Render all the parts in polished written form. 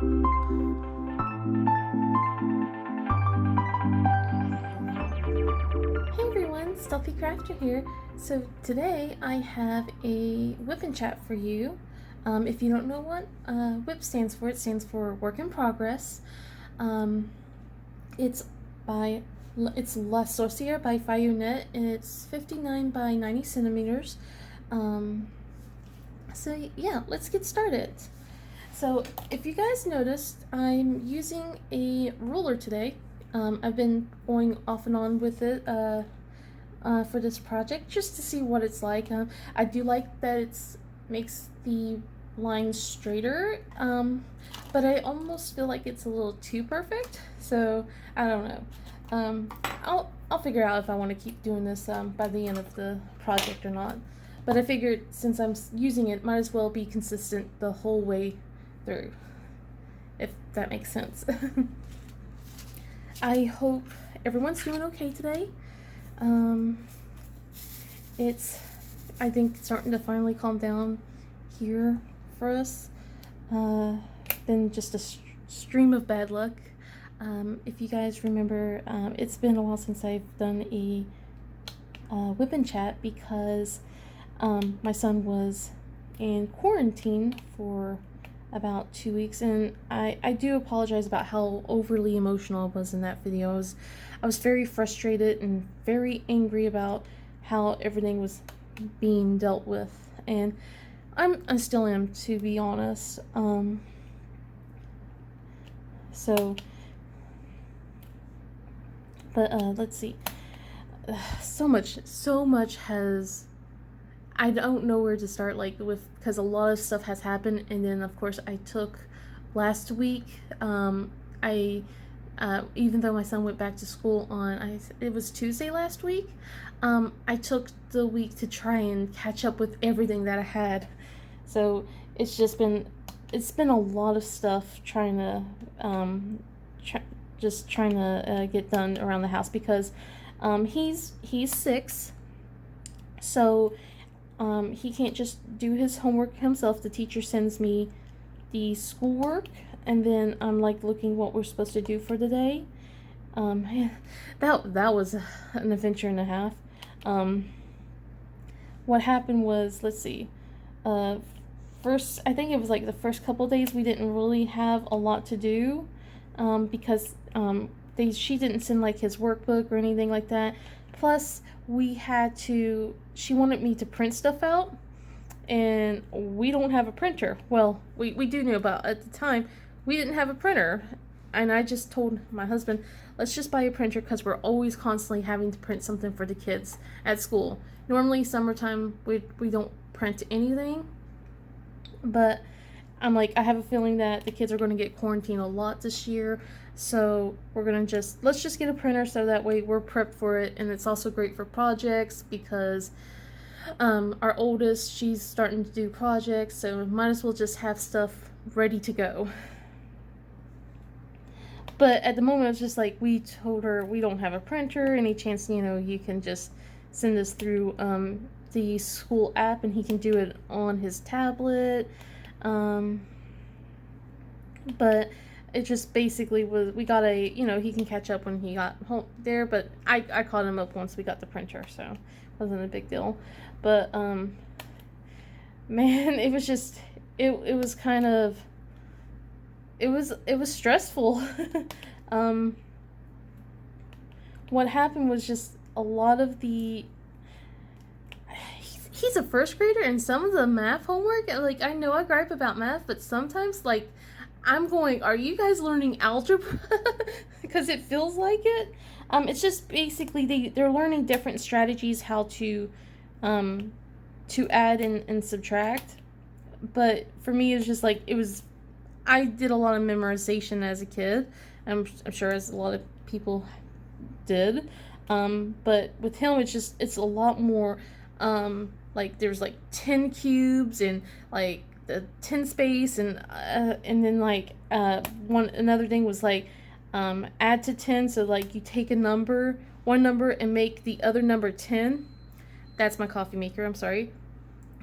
Hey everyone, Stealthy Crafter here. So today I have a whip and chat for you. If you don't know what whip stands for, it stands for work in progress. It's La Sorcière by Fayounet, and it's 59 by 90 centimeters. So yeah, let's get started. So if you guys noticed, I'm using a ruler today. I've been going off and on with it for this project just to see what it's like. I do like that it makes the lines straighter, but I almost feel like it's a little too perfect. So I don't know. I'll figure out if I want to keep doing this by the end of the project or not. But I figured since I'm using it, might as well be consistent the whole way through, if that makes sense. I hope everyone's doing okay today. It's, I think, starting to finally calm down here for us. Been just a stream of bad luck. If you guys remember, it's been a while since I've done a whip and chat because my son was in quarantine for about 2 weeks, and I do apologize about how overly emotional I was in that video. I was very frustrated and very angry about how everything was being dealt with, and I still am, to be honest. Let's see. So much has, I don't know where to start, like, because a lot of stuff has happened. And then of course I took last week, even though my son went back to school on, it was Tuesday last week, I took the week to try and catch up with everything that I had. So it's been a lot of stuff trying to get done around the house because he's 6, so he can't just do his homework himself. The teacher sends me the schoolwork, and then I'm like looking what we're supposed to do for the day. That was an adventure and a half. What happened was, let's see, first, I think it was like the first couple days we didn't really have a lot to do, because she didn't send like his workbook or anything like that. Plus, she wanted me to print stuff out, and we don't have a printer. Well, we do know about, at the time, we didn't have a printer. And I just told my husband, let's just buy a printer because we're always constantly having to print something for the kids at school. Normally, summertime, we don't print anything. But I'm like, I have a feeling that the kids are going to get quarantined a lot this year. So we're going to let's just get a printer so that way we're prepped for it. And it's also great for projects because our oldest, she's starting to do projects. So might as well just have stuff ready to go. But at the moment, it's just like, we told her we don't have a printer. Any chance, you can just send this through the school app and he can do it on his tablet. But it just basically was, we got he can catch up when he got home there, but I caught him up once we got the printer, so it wasn't a big deal. But, man, it was just, it was kind of, it was stressful. What happened was just a lot of he's a first grader, and some of the math homework, like, I know I gripe about math, but sometimes, like, I'm going, are you guys learning algebra? Because it feels like it. It's just basically they're learning different strategies how to add and subtract. But for me, it's just like, I did a lot of memorization as a kid. I'm sure as a lot of people did. But with him, it's a lot more, like, there's like 10 cubes and like the 10 space, and then like another thing was like add to 10. So like you take one number and make the other number 10. That's my coffee maker, I'm sorry.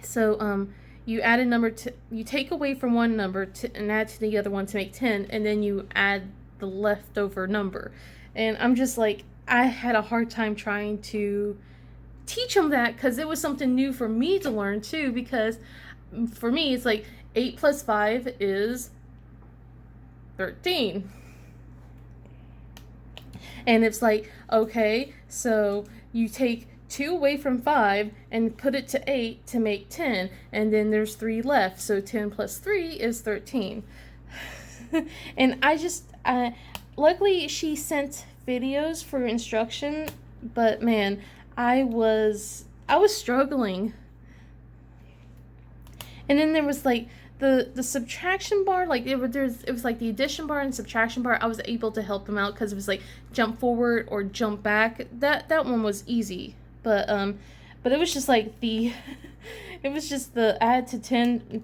So you add a number to, you take away from one number and add to the other one to make 10, and then you add the leftover number. And I'm just like, I had a hard time trying to teach him that because it was something new for me to learn too, because for me it's like 8 plus 5 is 13. And it's like, okay, so you take 2 away from 5 and put it to 8 to make 10, and then there's 3 left, so 10 plus 3 is 13. And luckily she sent videos for instruction, but man, I was struggling. And then there was like the subtraction bar, like it was like the addition bar and subtraction bar. I was able to help him out because it was like jump forward or jump back. That one was easy, but it was just like it was just the add to 10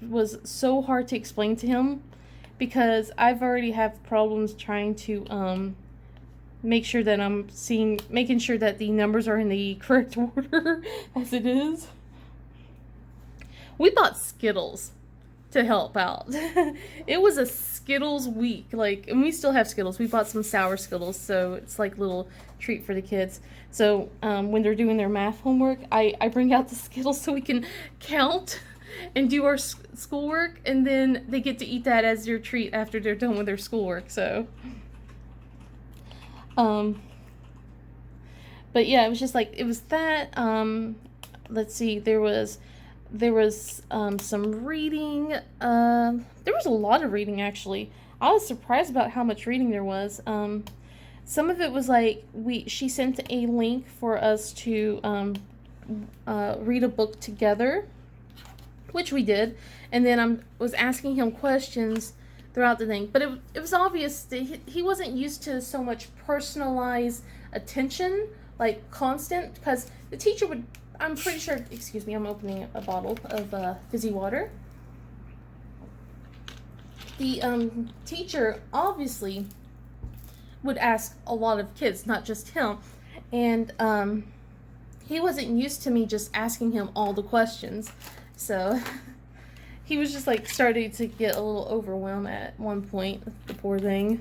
was so hard to explain to him, because I've already have problems trying to make sure that making sure that the numbers are in the correct order as it is. We bought Skittles to help out. It was a Skittles week, like, and we still have Skittles. We bought some sour Skittles, so it's like a little treat for the kids. So when they're doing their math homework, I bring out the Skittles so we can count and do our schoolwork, and then they get to eat that as their treat after they're done with their schoolwork. So but yeah, it was just like, it was that, let's see, there was some reading. There was a lot of reading, actually. I was surprised about how much reading there was. Some of it was like, she sent a link for us to read a book together, which we did, and then I was asking him questions throughout the thing. But it was obvious that he wasn't used to so much personalized attention, like constant, because the teacher would, I'm pretty sure, excuse me, I'm opening a bottle of fizzy water. The teacher obviously would ask a lot of kids, not just him, and he wasn't used to me just asking him all the questions, so he was just like starting to get a little overwhelmed at one point, the poor thing.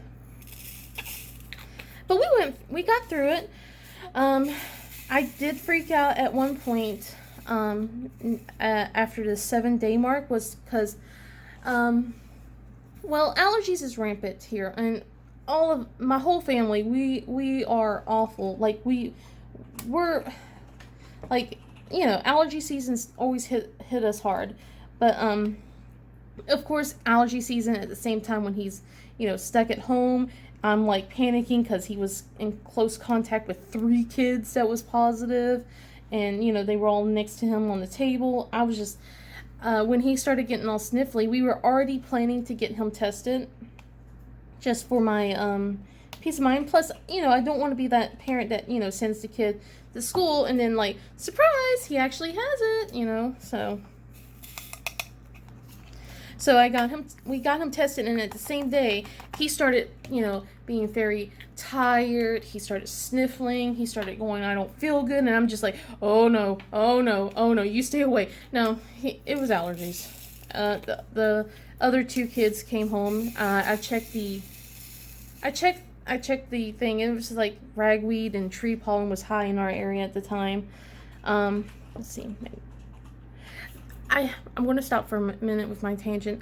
But we got through it. I did freak out at one point after the 7-day mark, was because, well, allergies is rampant here, and all of my whole family, we are awful. Like we're like, you know, allergy seasons always hit us hard, but of course allergy season at the same time when he's, you know, stuck at home. I'm like panicking because he was in close contact with 3 kids that was positive, and you know, they were all next to him on the table. I was just when he started getting all sniffly, we were already planning to get him tested just for my peace of mind. Plus, you know, I don't want to be that parent that, you know, sends the kid to school and then like, surprise, he actually has it, you know. So we got him tested, and at the same day, he started, you know, being very tired. He started sniffling. He started going, I don't feel good. And I'm just like, oh no, oh no, oh no, you stay away. No, it was allergies. The other 2 kids came home. I checked the thing. It was like ragweed and tree pollen was high in our area at the time. Let's see. I'm going to stop for a minute with my tangent.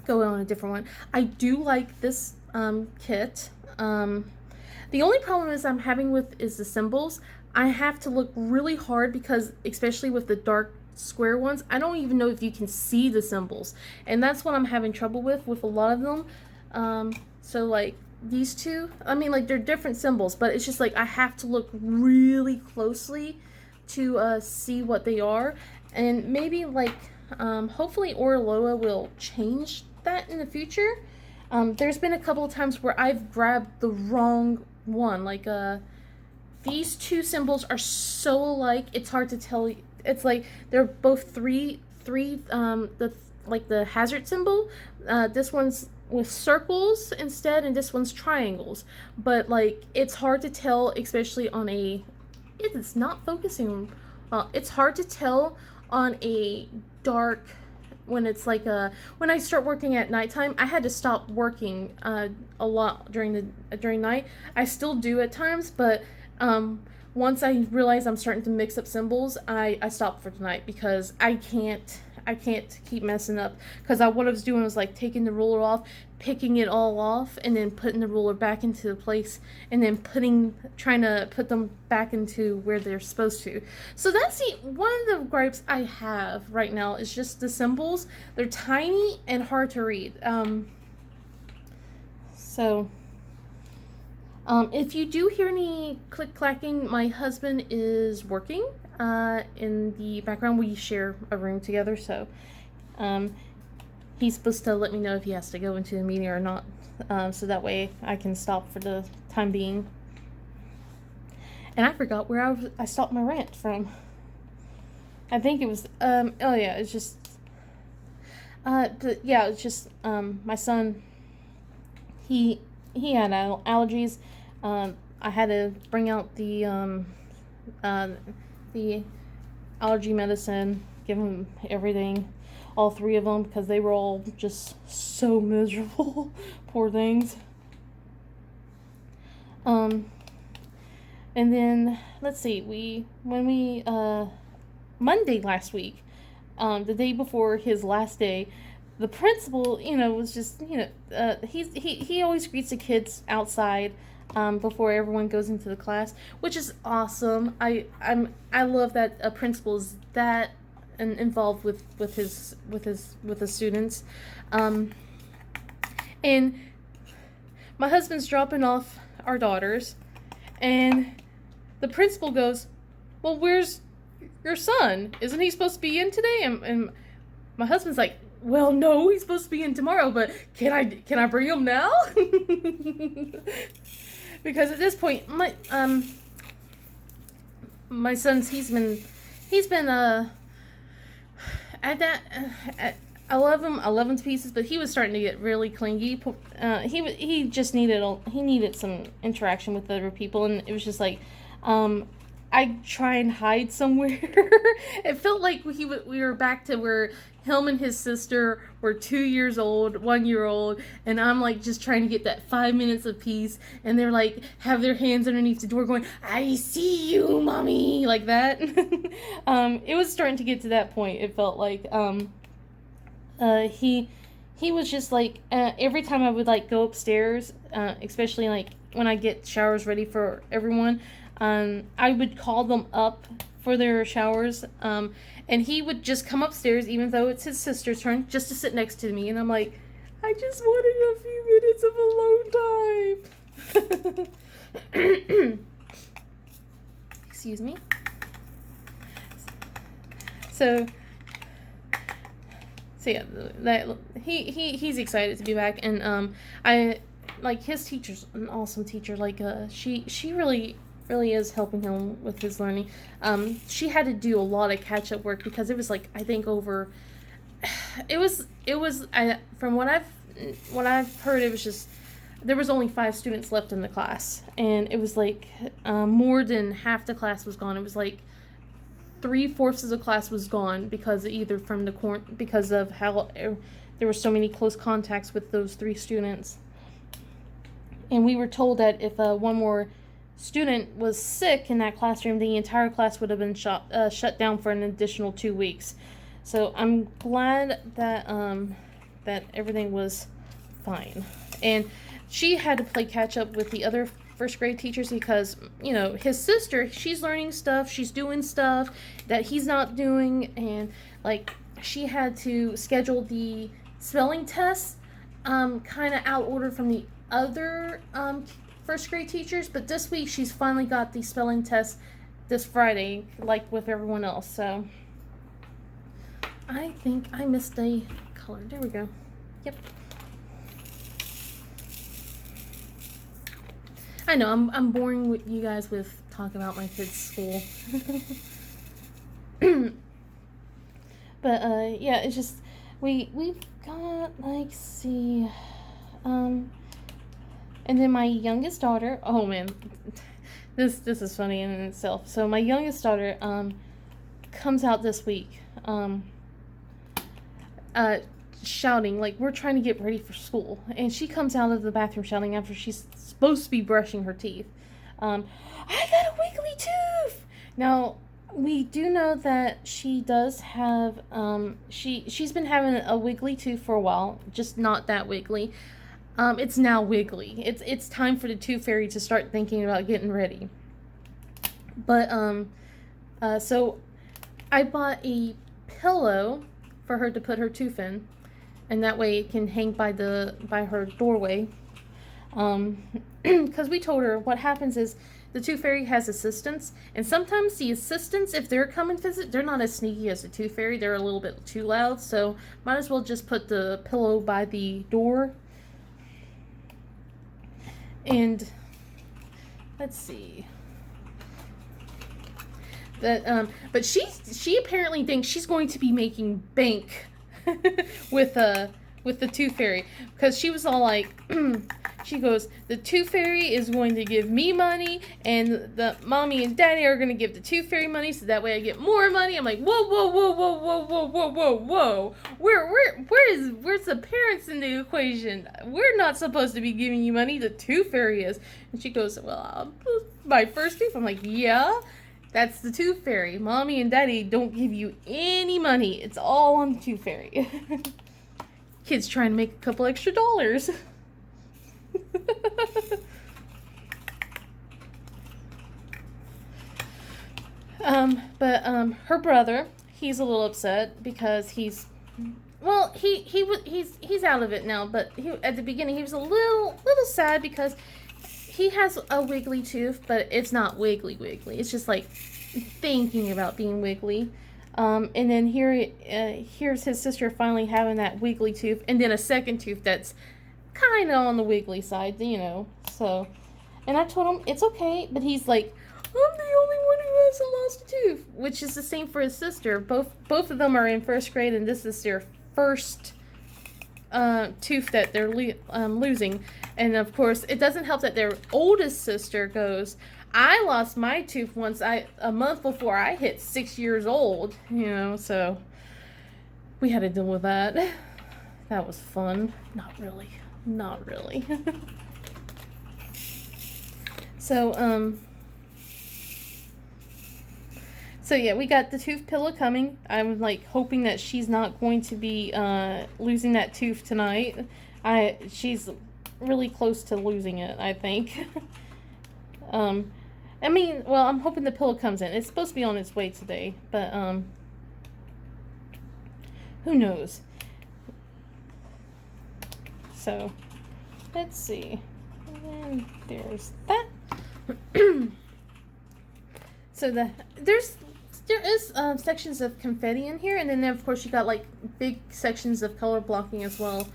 Go on a different one. I do like this kit. The only problem I'm having with is the symbols. I have to look really hard because, especially with the dark square ones, I don't even know if you can see the symbols, and that's what I'm having trouble with a lot of them. So like these 2, I mean, like, they're different symbols, but it's just like I have to look really closely to see what they are. And maybe like hopefully Oraloa will change that in the future. There's been a couple of times where I've grabbed the wrong one. Like these 2 symbols are so alike, it's hard to tell. It's like they're both three the hazard symbol. This one's with circles instead, and this one's triangles. But like, it's hard to tell, especially on it is not focusing. Well, it's hard to tell on a dark, when it's like when I start working at nighttime, I had to stop working a lot during night. I still do at times, but once I realize I'm starting to mix up symbols, I stop for tonight, because I can't keep messing up. Because what I was doing was like taking the ruler off, picking it all off, and then putting the ruler back into the place, and then trying to put them back into where they're supposed to. So that's one of the gripes I have right now, is just the symbols. They're tiny and hard to read. If you do hear any click-clacking, my husband is working in the background. We share a room together, so he's supposed to let me know if he has to go into a meeting or not, so that way I can stop for the time being. And I forgot where I stopped my rant from. I think it was, it's just, my son, he had allergies. I had to bring out the allergy medicine, give him everything, all 3 of them, because they were all just so miserable. Poor things. And then let's see, Monday last week, the day before his last day, the principal, was just, he always greets the kids outside before everyone goes into the class, which is awesome. I love that a principal is that involved with his students. And my husband's dropping off our daughters, and the principal goes, "Well, where's your son? Isn't he supposed to be in today?" And my husband's like, "Well, no, he's supposed to be in tomorrow, but can I bring him now?" Because at this point, my son's he's been I love him to pieces, but he was starting to get really clingy. He just needed some interaction with other people, and it was just like, I try and hide somewhere. It felt like we were back to where him and his sister were 2 years old, 1 year old, and I'm like just trying to get that 5 minutes of peace, and they're like have their hands underneath the door going, "I see you, mommy," like that. It was starting to get to that point. It felt like he was just like every time I would like go upstairs, especially like when I get showers ready for everyone, I would call them up for their showers, and he would just come upstairs, even though it's his sister's turn, just to sit next to me, and I'm like, I just wanted a few minutes of alone time. Excuse me. So yeah, that he's excited to be back, and I like his teacher's an awesome teacher. Like she really is helping him with his learning. She had to do a lot of catch up work, because it was like, I think from what I've heard, it was just there was only 5 students left in the class, and it was like more than half the class was gone. It was like 3/4 of the class was gone because of how there were so many close contacts with those 3 students. And we were told that if one more student was sick in that classroom, the entire class would have been shut down for an additional 2 weeks. So I'm glad that that everything was fine. And she had to play catch up with the other first grade teachers, because his sister, she's learning stuff, she's doing stuff that he's not doing, and like she had to schedule the spelling tests kind of out order from the other first grade teachers, but this week she's finally got the spelling test this Friday, like with everyone else. So I think I missed a color. There we go. Yep. I know I'm boring with you guys with talk about my kids' school. But yeah, it's just we've got like see and then my youngest daughter, oh man, this is funny in itself. So my youngest daughter, comes out this week, shouting, like, we're trying to get ready for school, and she comes out of the bathroom shouting after she's supposed to be brushing her teeth, I got a wiggly tooth. Now, we do know that she does have, she's been having a wiggly tooth for a while, just not that wiggly. It's now wiggly. It's time for the tooth fairy to start thinking about getting ready. But, so I bought a pillow for her to put her tooth in, and that way it can hang by her doorway. Because we told her what happens is the tooth fairy has assistants, and sometimes the assistants, if they're coming to visit, they're not as sneaky as the tooth fairy. They're a little bit too loud, so might as well just put the pillow by the door. And let's see. That but she apparently thinks she's going to be making bank with the tooth fairy, because she was all like, she goes, the tooth fairy is going to give me money, and the mommy and daddy are going to give the tooth fairy money, so that way I get more money. I'm like, whoa, whoa, whoa, whoa, whoa, whoa, whoa, whoa, whoa. Where's the parents in the equation? We're not supposed to be giving you money. The tooth fairy is. And she goes, well, my first tooth. I'm like, yeah, that's the tooth fairy. Mommy and daddy don't give you any money. It's all on the tooth fairy. Kids trying to make a couple extra dollars. But her brother, he's a little upset because he's out of it now, but at the beginning he was a little sad because he has a wiggly tooth, but it's not wiggly. It's just like thinking about being wiggly. And then here's his sister finally having that wiggly tooth, and then a second tooth that's kind of on the wiggly side, so. And I told him it's okay, but he's like, I'm the only one who hasn't lost a tooth, which is the same for his sister. Both of them are in first grade, and this is their first tooth that they're losing. And of course, it doesn't help that their oldest sister goes, I lost my tooth once a month before I hit 6 years old, so we had to deal with that. That was fun. Not really. So yeah, we got the tooth pillow coming. I'm like hoping that she's not going to be losing that tooth tonight. She's really close to losing it, I think. I'm hoping the pillow comes in. It's supposed to be on its way today, but who knows? So, let's see. And there's that. So there is sections of confetti in here, and then of course you got like big sections of color blocking as well.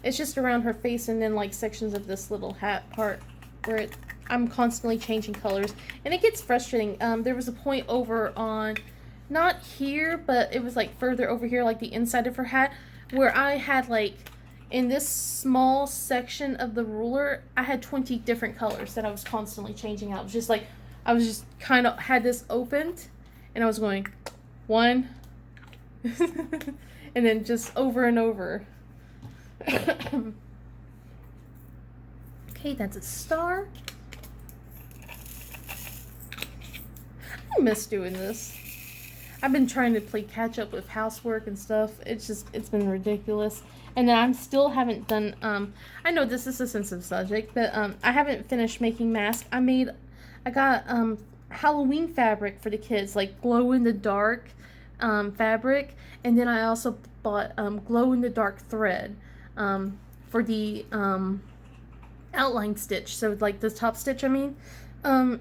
It's just around her face, and then like sections of this little hat part where I'm constantly changing colors, and it gets frustrating. There was a point over on, not here, but it was like further over here, like the inside of her hat, where I had like, in this small section of the ruler, I had 20 different colors that I was constantly changing out. It was just like, I was just kind of had this opened, and I was going, one, and then just over and over. Okay, that's a star. I miss doing this. I've been trying to play catch up with housework and stuff. It's been ridiculous. And then I still haven't done, I know this is a sensitive subject, but I haven't finished making masks. I got Halloween fabric for the kids, like glow-in-the-dark fabric. And then I also bought glow-in-the-dark thread for the outline stitch. So like the top stitch, I mean. They're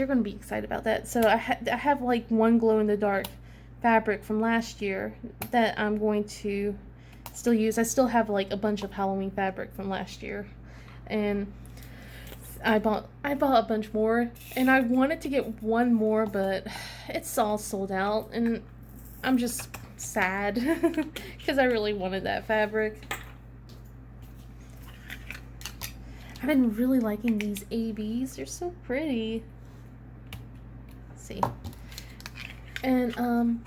going to be excited about that. So I have like one glow-in-the-dark fabric from last year that I'm going to still use. I still have like a bunch of Halloween fabric from last year, and I bought a bunch more, and I wanted to get one more, but it's all sold out, and I'm just sad because I really wanted that fabric. I've been really liking these ABs. They're so pretty. Let's see. And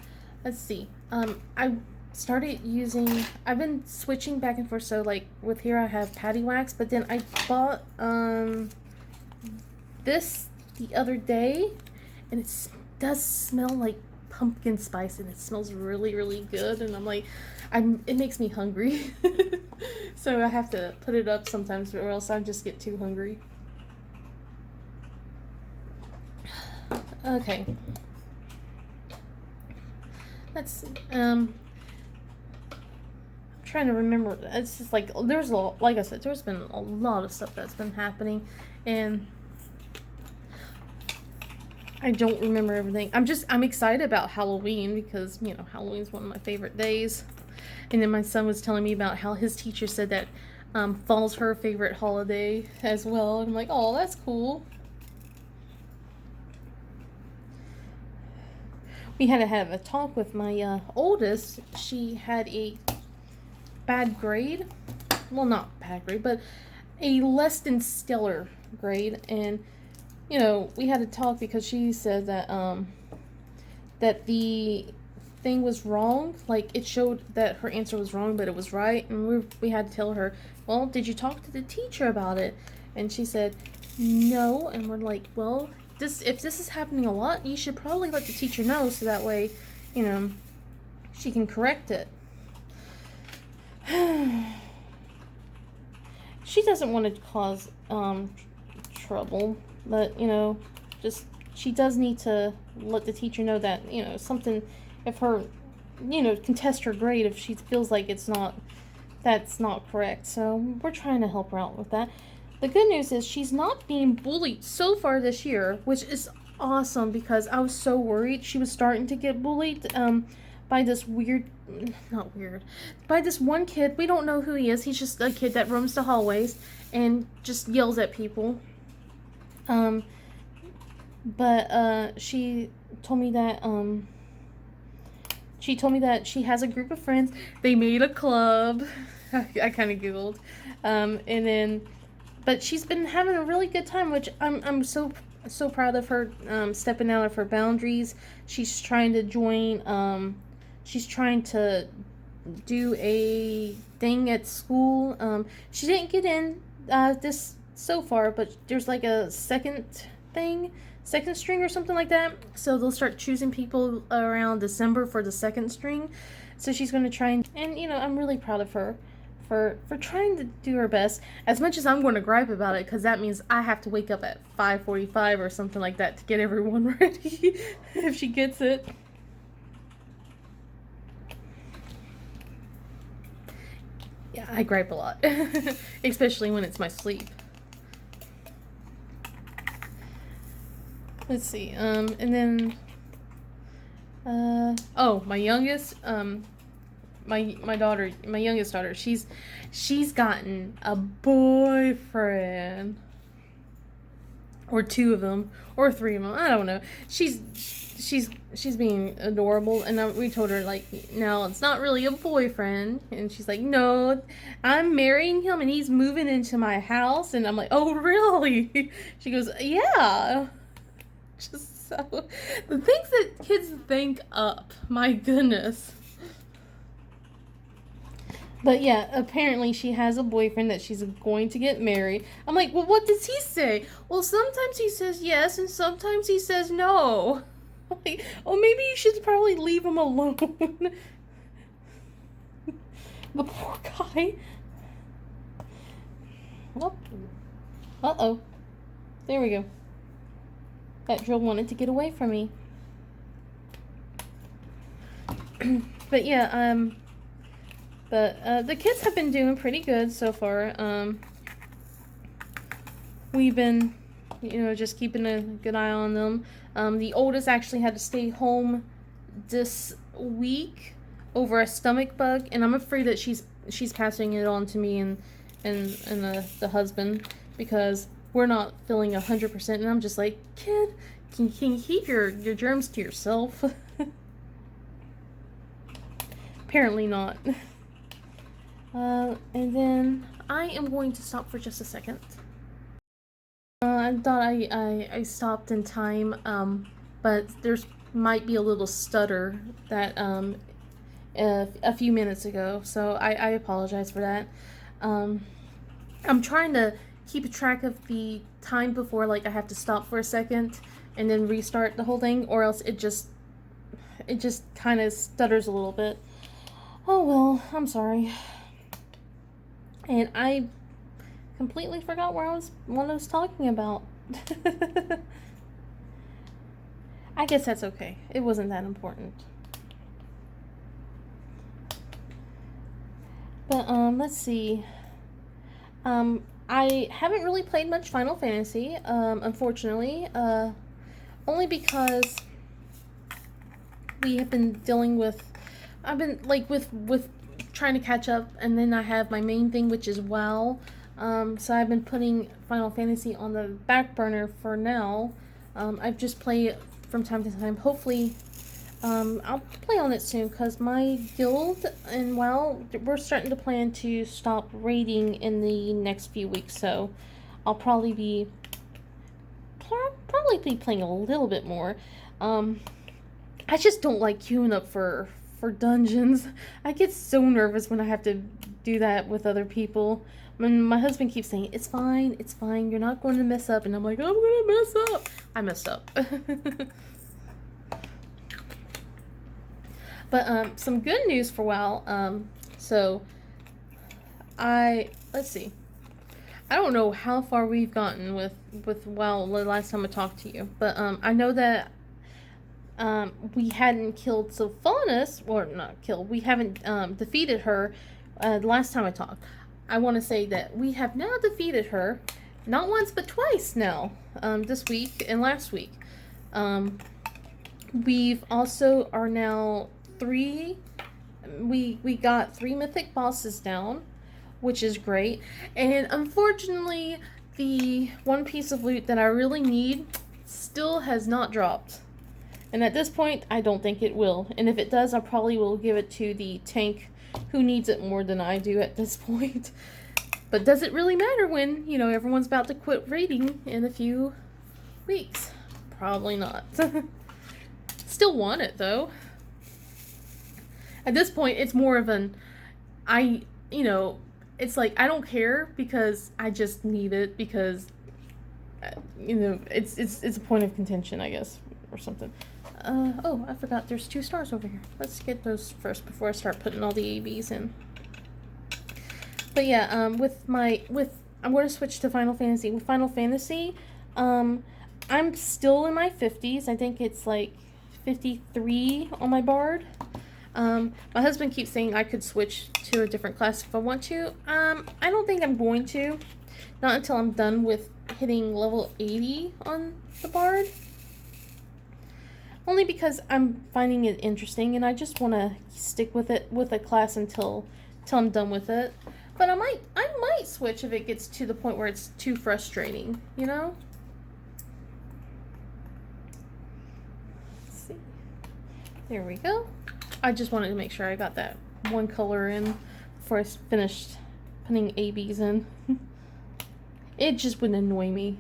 let's see. I started using, I've been switching back and forth. So like with here I have patty wax, but then I bought this the other day, and it does smell like pumpkin spice, and it smells really, really good. And I'm like, it makes me hungry. So I have to put it up sometimes, or else I just get too hungry. Okay. Let's see. I'm trying to remember. It's just like there's a lot, like I said, there's been a lot of stuff that's been happening, and I don't remember everything. I'm excited about Halloween because, you know, Halloween's one of my favorite days. And then my son was telling me about how his teacher said that fall's her favorite holiday as well. And I'm like, oh, that's cool. We had to have a talk with my oldest. She had a bad grade. Well, not bad grade, but a less than stellar grade. And you know, we had to talk because she said that that the thing was wrong. Like, it showed that her answer was wrong, but it was right. And we had to tell her, well, did you talk to the teacher about it? And she said, no. And we're like, well, if this is happening a lot, you should probably let the teacher know so that way, you know, she can correct it. She doesn't want to cause trouble. But, you know, just, she does need to let the teacher know that, you know, something, if her, you know, contest her grade if she feels like that's not correct. So we're trying to help her out with that. The good news is she's not being bullied so far this year, which is awesome because I was so worried she was starting to get bullied by this by this one kid. We don't know who he is. He's just a kid that roams the hallways and just yells at people. But she told me that she has a group of friends. They made a club. I kind of giggled. And then, but she's been having a really good time, which I'm so proud of her, stepping out of her boundaries. She's trying to join, she's trying to do a thing at school. She didn't get in, this so far, but there's like a second string or something like that. So they'll start choosing people around December for the second string. So she's going to try and you know, I'm really proud of her for trying to do her best, as much as I'm going to gripe about it, because that means I have to wake up at 5:45 or something like that to get everyone ready if she gets it. Yeah, I gripe a lot, especially when it's my sleep. Let's see, and then, oh, my youngest, my youngest daughter, she's gotten a boyfriend, or two of them, or three of them, I don't know. She's being adorable, and we told her, like, no, it's not really a boyfriend, and she's like, no, I'm marrying him, and he's moving into my house, and I'm like, oh, really? She goes, yeah. Just so, the things that kids think up, my goodness. But yeah, apparently she has a boyfriend that she's going to get married. I'm like, well, what does he say? Well, sometimes he says yes, and sometimes he says no. I'm like, oh, maybe you should probably leave him alone. The poor guy. Oh. Uh-oh. There we go. That drill wanted to get away from me. But yeah, the kids have been doing pretty good so far. We've been, you know, just keeping a good eye on them. The oldest actually had to stay home this week over a stomach bug, and I'm afraid that she's passing it on to me and the husband, because we're not feeling 100%, and I'm just like, kid, can you keep your germs to yourself? Apparently not. And then I am going to stop for just a second. I thought I stopped in time, but there's might be a little stutter that a few minutes ago, so I apologize for that. Um, I'm trying to keep track of the time before, like, I have to stop for a second and then restart the whole thing, or else it just kind of stutters a little bit. Oh well, I'm sorry. And I completely forgot what I was talking about. I guess that's okay. It wasn't that important. But let's see. I haven't really played much Final Fantasy, unfortunately. Only because we have been dealing with, I've been like with trying to catch up, and then I have my main thing, which is WoW. So I've been putting Final Fantasy on the back burner for now. I've just played from time to time. Hopefully, I'll play on it soon, because my guild and WoW, we're starting to plan to stop raiding in the next few weeks. So I'll probably be playing a little bit more. I just don't like queuing up for dungeons. I get so nervous when I have to do that with other people. When my husband keeps saying, it's fine, you're not going to mess up. And I'm like, I'm going to mess up. I messed up. But some good news for WoW. So let's see. I don't know how far we've gotten with WoW the last time I talked to you. But I know that we hadn't killed Sylvanas, or not killed, we haven't defeated her the last time I talked. I want to say that we have now defeated her, not once but twice now, this week and last week. We've also are now we got 3 mythic bosses down, which is great. And unfortunately, the one piece of loot that I really need still has not dropped. And at this point, I don't think it will. And if it does, I probably will give it to the tank who needs it more than I do at this point. But does it really matter when, everyone's about to quit raiding in a few weeks? Probably not. Still want it, though. At this point, it's more of it's like, I don't care, because I just need it, because, it's a point of contention, I guess, or something. Oh, I forgot there's 2 stars over here. Let's get those first before I start putting all the ABs in. But yeah, I'm going to switch to Final Fantasy. With Final Fantasy, I'm still in my 50s. I think it's like 53 on my bard. My husband keeps saying I could switch to a different class if I want to. I don't think I'm going to. Not until I'm done with hitting level 80 on the bard. Only because I'm finding it interesting, and I just want to stick with it with a class until I'm done with it. But I might switch if it gets to the point where it's too frustrating, Let's see. There we go. I just wanted to make sure I got that one color in before I finished putting ABs in. It just would annoy me.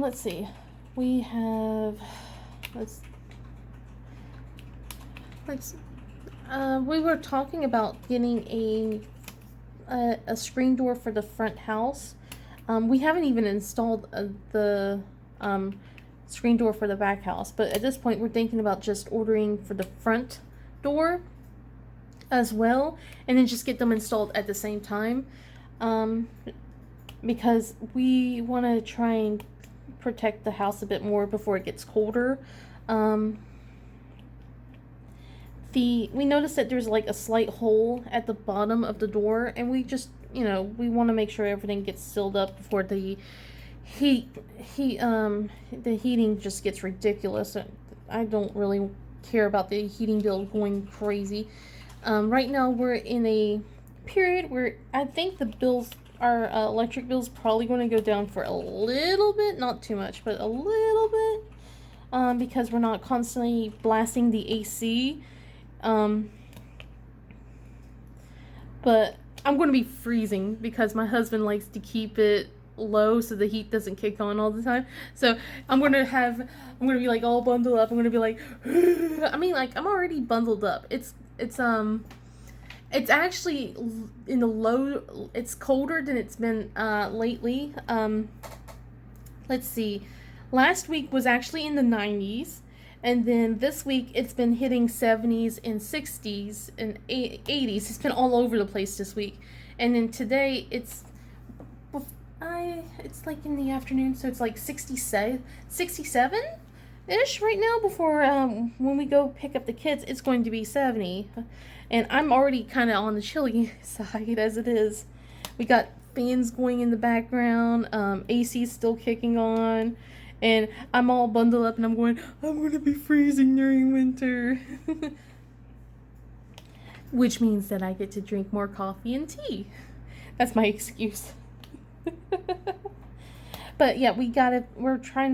Let's see. We have we were talking about getting a screen door for the front house. We haven't even installed the screen door for the back house, but at this point we're thinking about just ordering for the front door as well, and then just get them installed at the same time, because we want to try and protect the house a bit more before it gets colder. We noticed that there's like a slight hole at the bottom of the door, and we just, we want to make sure everything gets sealed up before the heating just gets ridiculous. I don't really care about the heating bill going crazy. Right now we're in a period where I think our electric bills probably going to go down for a little bit, not too much, but a little bit, because we're not constantly blasting the AC. But I'm going to be freezing because my husband likes to keep it low so the heat doesn't kick on all the time. So I'm going to be like all bundled up. I'm going to be like, I mean, like I'm already bundled up. It's actually in the low. It's colder than it's been lately. Let's see. Last week was actually in the 90s. And then this week it's been hitting 70s and 60s and 80s. It's been all over the place this week. And then today it's like in the afternoon, so it's like 67 ish right now. Before when we go pick up the kids, it's going to be 70. And I'm already kind of on the chilly side as it is. We got fans going in the background, AC's still kicking on. And I'm all bundled up and I'm going to be freezing during winter. Which means that I get to drink more coffee and tea. That's my excuse. But yeah, we're going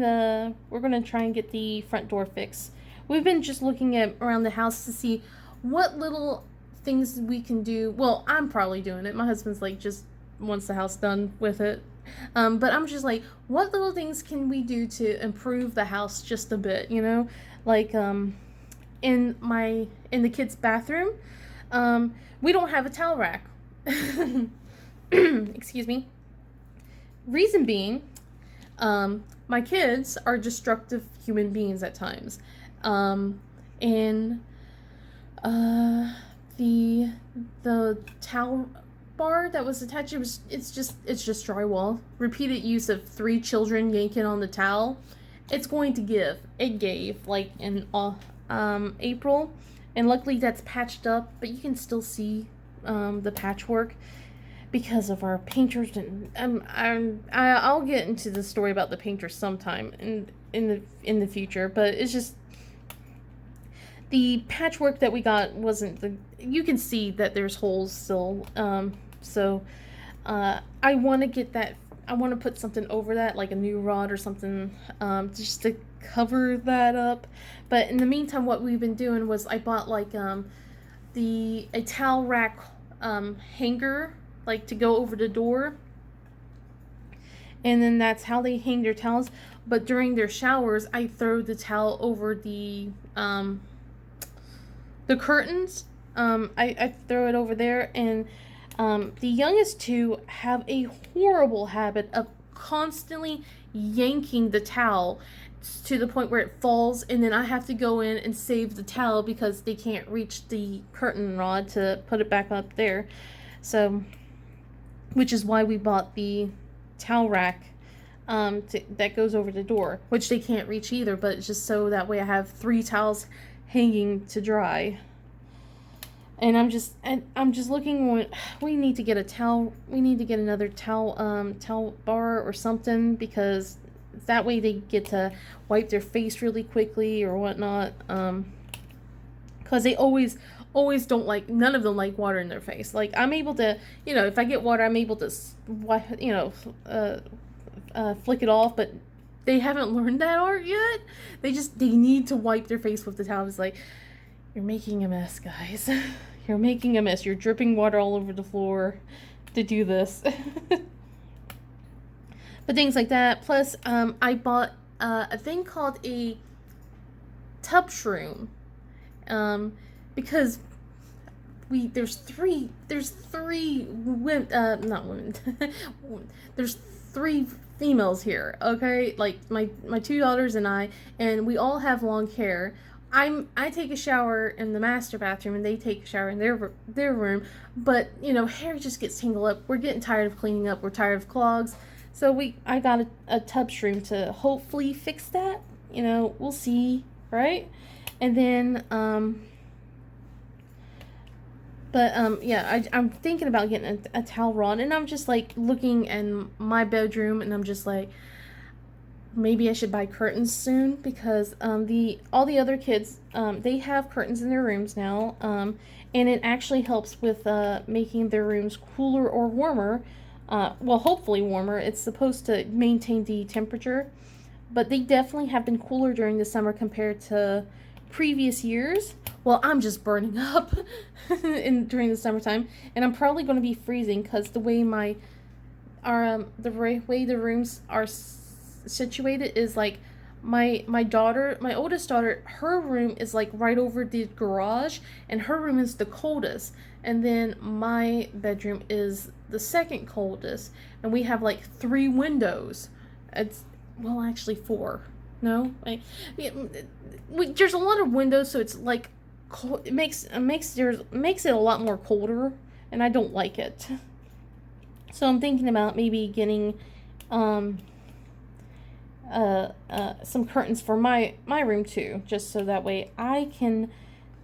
to try and get the front door fixed. We've been just looking at around the house to see what little things we can do. Well, I'm probably doing it. My husband's like just wants the house done with it. But I'm just like, what little things can we do to improve the house just a bit, you know? Like, in the kids' bathroom, we don't have a towel rack. Excuse me. Reason being, my kids are destructive human beings at times. And, the towel bar that was attached, it's just drywall. Repeated use of 3 children yanking on the towel, it's going to give. It gave like in April, and luckily that's patched up, but you can still see the patchwork because of our painters. And I'll get into the story about the painters sometime in the future, but it's just the patchwork that we got wasn't you can see that there's holes still. So I want to get that. I want to put something over that, like a new rod or something, just to cover that up. But in the meantime, what we've been doing was I bought like a towel rack hanger, like to go over the door. And then that's how they hang their towels. But during their showers, I throw the towel over the curtains. I throw it over there, and the youngest 2 have a horrible habit of constantly yanking the towel to the point where it falls, and then I have to go in and save the towel because they can't reach the curtain rod to put it back up there. So, which is why we bought the towel rack that goes over the door, which they can't reach either, but it's just so that way I have 3 towels hanging to dry. And I'm just looking. We need to get a towel. We need to get another towel bar or something, because that way they get to wipe their face really quickly or whatnot. Because they always don't like. None of them like water in their face. Like I'm able to, if I get water, I'm able to, flick it off. But they haven't learned that art yet. They need to wipe their face with the towel. It's like, you're making a mess, guys. You're making a mess. You're dripping water all over the floor to do this. But things like that. Plus, I bought a thing called a tub shroom. Because there's three women, not women. There's 3 females here, okay? Like my 2 daughters and I, and we all have long hair. I take a shower in the master bathroom, and they take a shower in their room. But hair just gets tangled up. We're getting tired of cleaning up. We're tired of clogs. So I got a tub shroom to hopefully fix that. We'll see, right? And then yeah, I'm thinking about getting a towel rod, and I'm just like looking in my bedroom, and I'm just like, maybe I should buy curtains soon, because all the other kids, they have curtains in their rooms now, and it actually helps with making their rooms cooler or warmer. Well, hopefully warmer. It's supposed to maintain the temperature, but they definitely have been cooler during the summer compared to previous years, Well, I'm just burning up during the summertime, and I'm probably going to be freezing because the way way the rooms are situated is like my oldest daughter, her room is like right over the garage, and her room is the coldest, and then my bedroom is the second coldest, and we have like 3 windows. It's, well, actually 4. No, there's a lot of windows, so it's like cold. It makes it a lot more colder, and I don't like it. So I'm thinking about maybe getting um some curtains for my room too, just so that way I can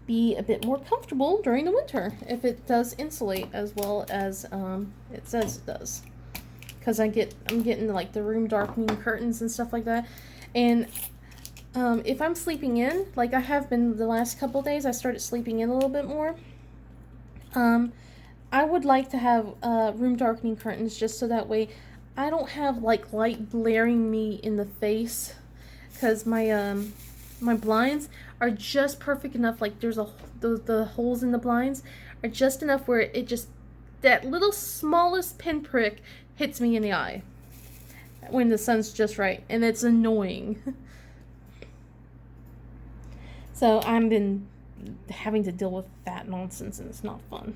be a bit more comfortable during the winter if it does insulate as well as it says it does. Because I'm getting like the room darkening curtains and stuff like that, and if I'm sleeping in, like I have been the last couple of days, I started sleeping in a little bit more. I would like to have room darkening curtains just so that way I don't have like light blaring me in the face, because my blinds are just perfect enough. Like there's the holes in the blinds are just enough where it just, that little smallest pinprick hits me in the eye when the sun's just right, and it's annoying. So I've been having to deal with that nonsense, and it's not fun.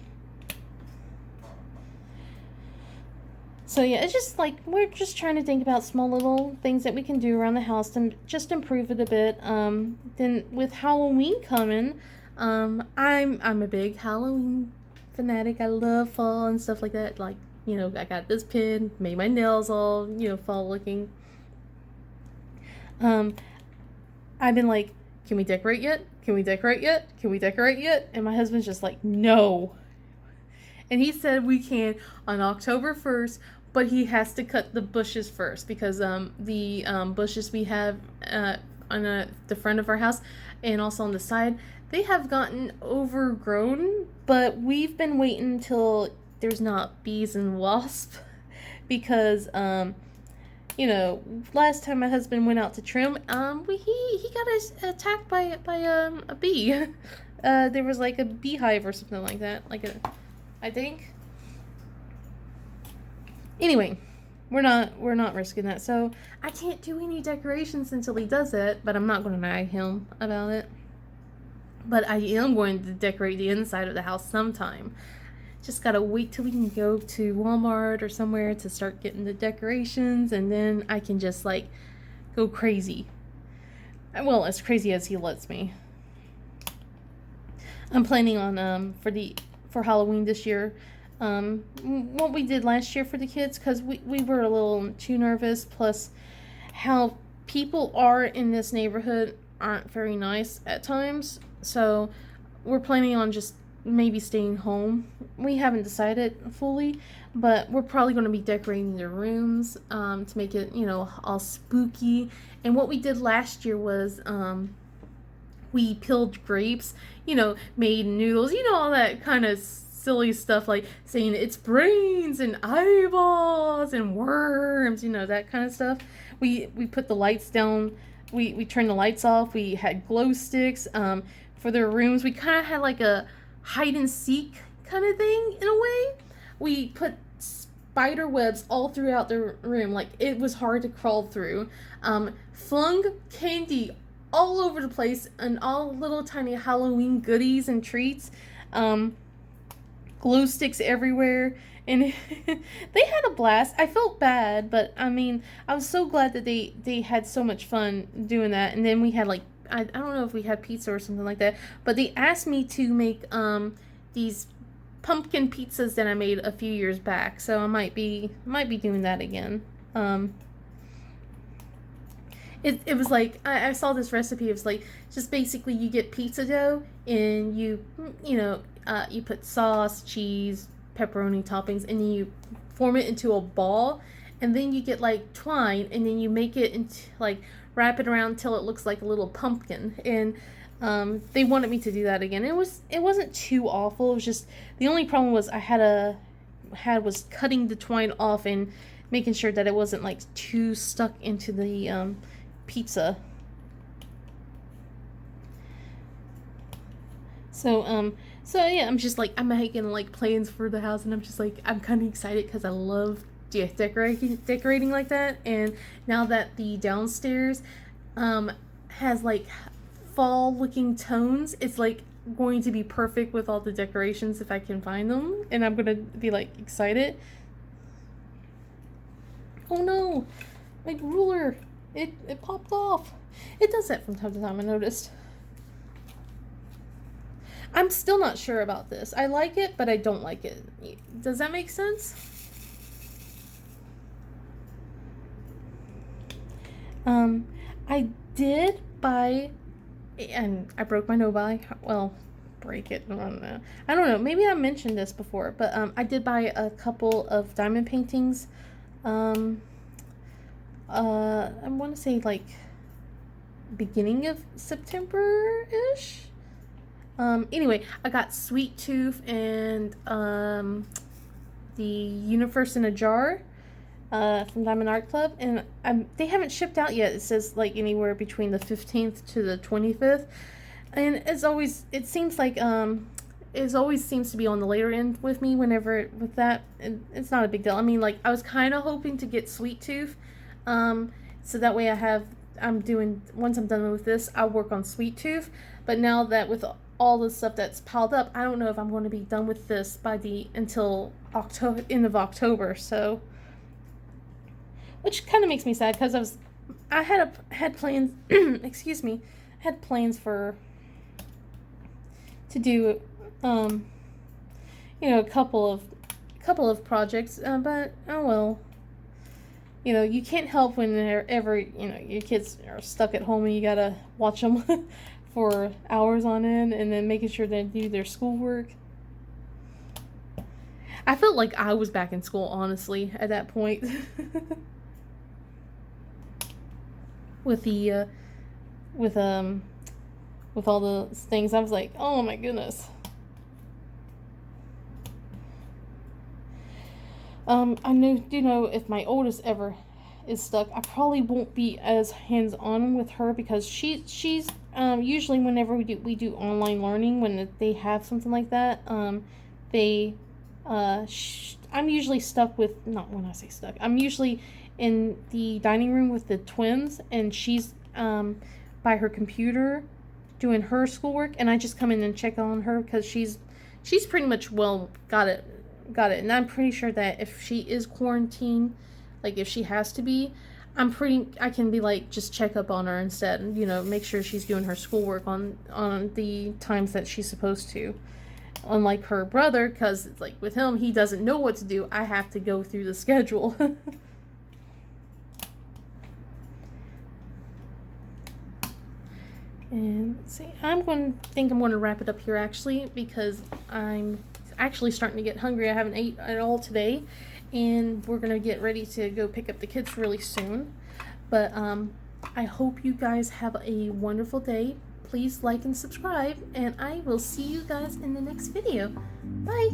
So yeah, it's just like we're just trying to think about small little things that we can do around the house to just improve it a bit. Then with Halloween coming, I'm a big Halloween fanatic. I love fall and stuff like that. Like, I got this pin, made my nails all, fall looking. I've been like, can we decorate yet? Can we decorate yet? Can we decorate yet? And my husband's just like, no. And he said we can on October 1st, but he has to cut the bushes first, because the bushes we have on the front of our house and also on the side, they have gotten overgrown, but we've been waiting until there's not bees and wasps because last time my husband went out to trim, he got attacked by a bee. There was like a beehive or something like that, I think. Anyway, we're not risking that. So I can't do any decorations until he does it, but I'm not going to nag him about it. But I am going to decorate the inside of the house sometime. Just gotta wait till we can go to Walmart or somewhere to start getting the decorations, and then I can just like go crazy. Well, as crazy as he lets me. I'm planning on for Halloween this year, what we did last year for the kids, because we were a little too nervous, plus how people are in this neighborhood aren't very nice at times, so we're planning on just maybe staying home. We haven't decided fully, but we're probably going to be decorating their rooms to make it, all spooky. And what we did last year was we peeled grapes, made noodles, all that kind of silly stuff, like saying it's brains and eyeballs and worms, that kind of stuff. We put the lights down. We turned the lights off. We had glow sticks. For their rooms, we kind of had like a hide and seek kind of thing in a way. We put spider webs all throughout the room, like it was hard to crawl through. Flung candy all over the place and all little tiny Halloween goodies and treats. Glue sticks everywhere, and they had a blast. I felt bad, but I mean, I was so glad that they had so much fun doing that. And then we had like, I don't know if we had pizza or something like that, but they asked me to make these pumpkin pizzas that I made a few years back, so I might be doing that again. It was like, I saw this recipe. It was like, just basically you get pizza dough, and you put sauce, cheese, pepperoni toppings, and then you form it into a ball, and then you get like twine, and then you make it into like, wrap it around till it looks like a little pumpkin. And they wanted me to do that again. It wasn't too awful. It was just, the only problem was I was cutting the twine off and making sure that it wasn't like too stuck into the pizza. So yeah, I'm just like, I'm making like plans for the house, and I'm just like, I'm kind of excited because I love decorating like that. And now that the downstairs has like fall looking tones, it's like going to be perfect with all the decorations if I can find them, and I'm gonna be like excited. Oh no, my ruler, it popped off. It does that from time to time, I noticed. I'm still not sure about this. I like it, but I don't like it. Does that make sense? I did buy, and I broke my no buy. Well, break it. I don't know. Maybe I mentioned this before, but I did buy a couple of diamond paintings. I want to say like beginning of September ish. Anyway, I got Sweet Tooth and the Universe in a Jar from Diamond Art Club, and they haven't shipped out yet. It says like anywhere between the 15th to the 25th, and it seems like it always seems to be on the later end with me whenever with that, and it's not a big deal. I mean, like I was kind of hoping to get Sweet Tooth, so that way I'm doing, once I'm done with this, I'll work on Sweet Tooth. But now that with all the stuff that's piled up, I don't know if I'm going to be done with this until October, end of October. So, which kind of makes me sad because I had plans. Excuse me, had plans to do, a couple of projects. But oh well. You can't help whenever, your kids are stuck at home and you gotta watch them for hours on end and then making sure they do their schoolwork. I felt like I was back in school, honestly, at that point. with the, with all the things, I was like, oh my goodness. I do know if my oldest ever is stuck, I probably won't be as hands-on with her because she's usually whenever we do online learning, when they have something like that, I'm usually stuck with, not when I say stuck, I'm usually in the dining room with the twins, and she's by her computer doing her schoolwork, and I just come in and check on her because she's pretty much got it. And I'm pretty sure that if she is quarantined, like if she has to be, I can be like, just check up on her instead, and make sure she's doing her schoolwork on the times that she's supposed to. Unlike her brother, because it's like with him, he doesn't know what to do. I have to go through the schedule. And let's see, I'm going to wrap it up here actually, because I'm actually starting to get hungry. I haven't ate at all today, and we're gonna get ready to go pick up the kids really soon. But I hope you guys have a wonderful day. Please like and subscribe, and I will see you guys in the next video. Bye.